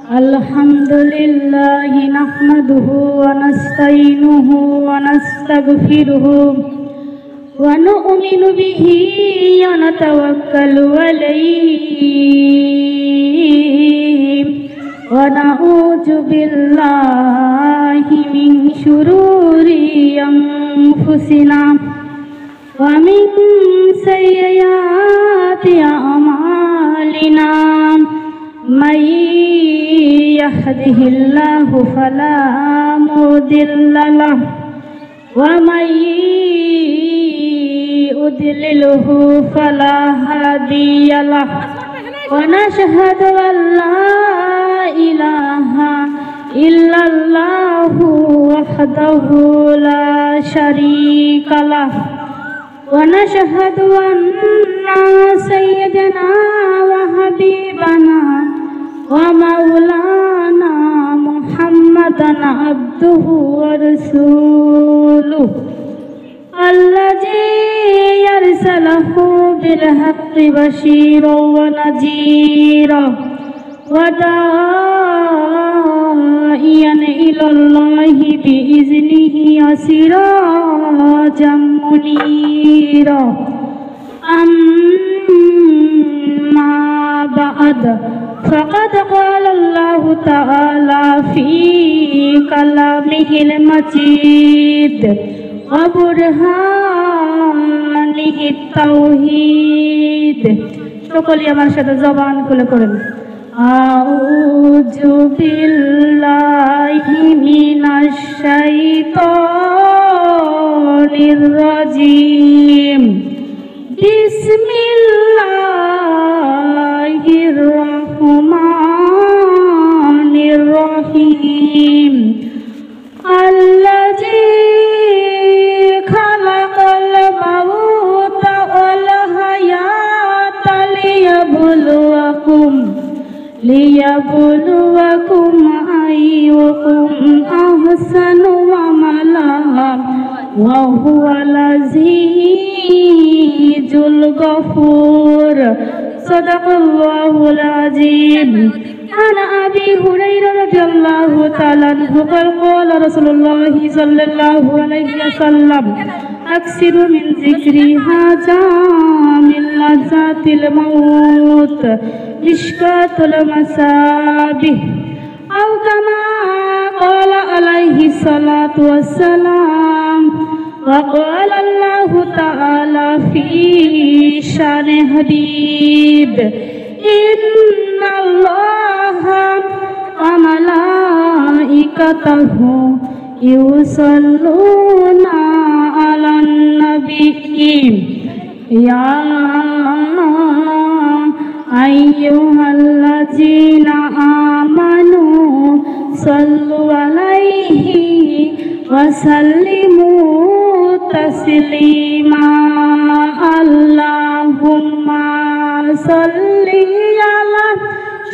Alhamdulillah nahmaduhu wa nasta'inuhu wa nastaghfiruhu wa nu'minu bihi wa natawakkalu alayhi wa na'udzu billahi min syururi anfusina wa min sayyiati a'malina may yahdihillahu fala mudilla lahu wa may yudlilhu fala hadiya lahu wa nashhadu an la ilaha illallahu wahdahu la syarika lahu wa nashhadu anna sayyidana wa habibana wa maulana Muhammadan abduhu wa rasuluhu alladzi yarsalahu bil haqqi bashiran wa nadhiran wa da'iyan ilallahi bi iznihi sirajan munira amma ba'd faqad qala Allah ta'ala fi kalamihil majid wa burhanihi tauhid সকলে আমার সাথে জবান খুলে পড়েন আউযু বিল্লাহি মিনাশ শাইতানির রাজিম বিসমিল্লাহির রহমানির রহিম আল্লাযী খালাকাল মাউতা ওয়াল হায়াতা লিয়াবলুয়াকুম আইয়ুকুম আহসানু আমালা ওয়া হুয়াল আজিজুল গফুর সাদাকাল্লাহুল আযীম عن أبي هريرة رضي الله تعالى عنه قال قال رسول الله صلى الله عليه وسلم أكثروا من ذكرها من لذات الموت مشكاة المصابيح أو كما قال عليه الصلاة والسلام وقال الله تعالى في شان حبيب إن الله وملائكته يصلون على النبي يا أيها الذين آمنوا صلوا عليه وسلموا تسليما اللهم صل على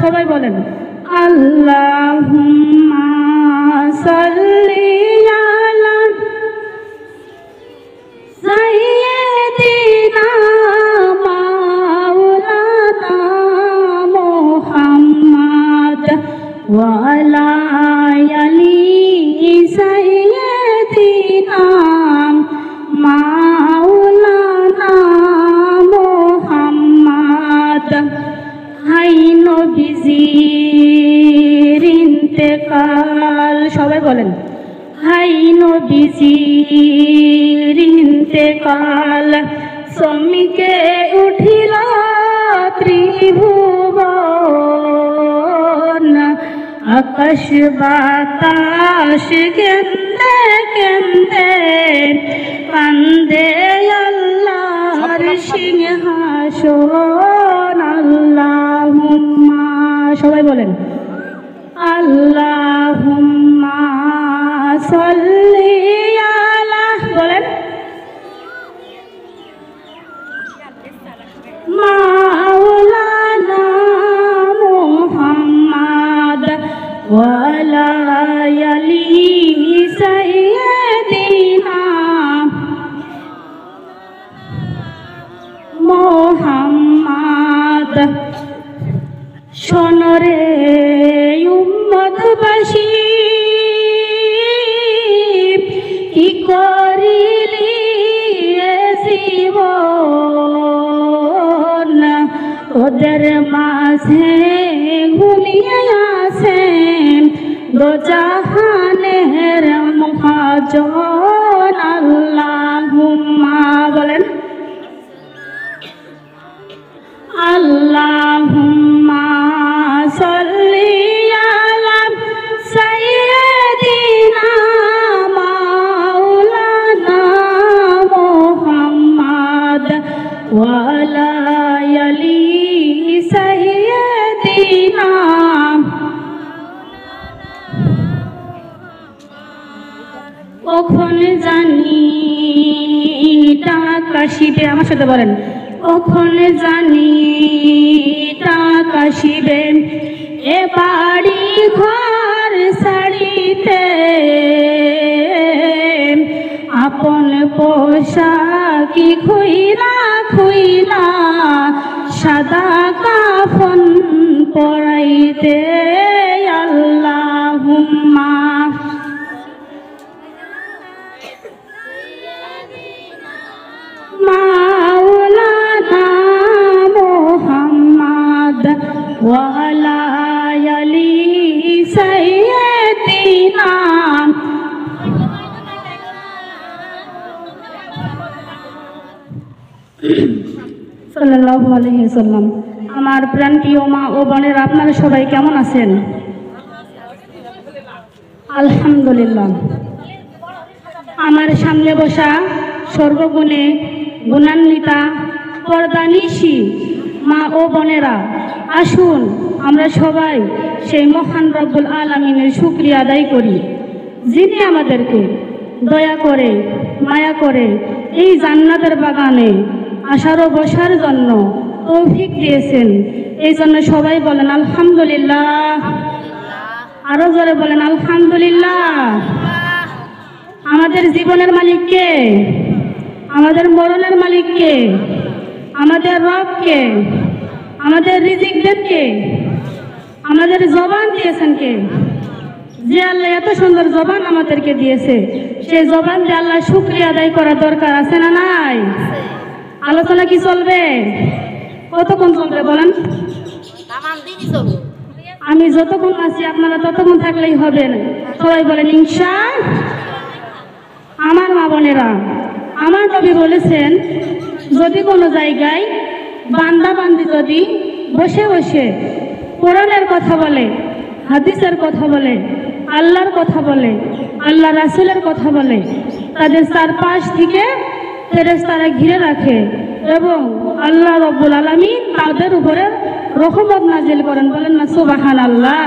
সবাই বলেন আল্লাহুম্মা সাল্লি আলা সাইয়্যিদিনা মাওলানা মুহাম্মদ ওয়া আলা আলি সাইয়্যিদিনা মাওলানা মুহাম্মদ হাই নবীজির ইন্তেকাল সবাই বলেন হাই নবীজির ইন্তেকাল শ্রমিকে উঠিল ত্রিভুবন আকাশ বাতাস কেন্দে কেন্দে কান্দে আল্লাহর সিংহাসন আল্লাহুম্মা সবাই বলেন আল্লাহুম্মা সাল্লি আলা বলেন মাওলানা মুহাম্মদ ওয়া আলা আলি সাইয়্যিদিনা মুহাম্মদ শোনরে নসিব কি করিলি এ জীবন ওদের মাঝে ঘুমিয়ে আছেন দোজাহানের মহাজন আল্লাহুম্মা বলেন আল্লাহুম্মা সাল্লি আলা সাইয়্যিদিনা মাওলানা মুহাম্মদ ওয়া আলা আলি সাইয়্যিদিনা কখন জানি টাকা শিবে আমার সাথে বলেন কখন জানি টাকা শিবে এ বাড়ি ঘর ছাড়িতে আপন পোশাকি খুইলা খুইলা সাদা কাফন পরাইতে আল্লাহুম্মা মাওলানা মুহাম্মদ ওয়া আলা আলি সাইয়্যিদিনা সাল্লাল্লাহু আলাইহি ওয়াসাল্লাম। আমার প্রাণপ্রিয় মা ও বোনেরা, আপনারা সবাই কেমন আছেন? আলহামদুলিল্লাহ। আমার সামনে বসা সর্বগুণে গুণান্বিতা পর্দানিশী মা ও বোনেরা, আসুন আমরা সবাই সেই মহান রব্বুল আলামিনের শুকরিয়া আদায় করি, যিনি আমাদেরকে দয়া করে মায়া করে এই জান্নাতের বাগানে আসার ও বসার জন্য তৌফিক দিয়েছেন। এই জন্য সবাই বলেন আলহামদুলিল্লাহ। আরো জোরে বলেন আলহামদুলিল্লাহ। আমাদের জীবনের মালিক কে? আমাদের মরণের মালিক কে? আমাদের রব কে? আমাদের রিজিক দেন কে? আমাদের জবান দিয়েছেন কে? যে আল্লাহ এত সুন্দর জবান আমাদেরকে দিয়েছে, সেই জবান দিয়ে আল্লাহ শুকরিয়া আদায় করার দরকার আছে না নাই? আলোচনা কি চলবে? কতক্ষণ চলবে বলেন? আমি যতক্ষণ আছি আপনারা ততক্ষণ থাকলেই হবে না। সবাই বলেন ইনশাআল্লাহ। আমার মা বোনেরা, আমার নবী বলেছেন, যদি কোনো জায়গায় বান্দা বান্দি যদি বসে বসে কোরআনের কথা বলে, হাদিসের কথা বলে, আল্লাহর কথা বলে, আল্লাহ রাসূলের কথা বলে, তাদের চারপাশ থেকে ফেরেশতারা ঘিরে রাখে এবং আল্লাহ রাব্বুল আলামিন তাদের উপরে রহমত নাজিল করেন। বলেন না সুবহানাল্লাহ।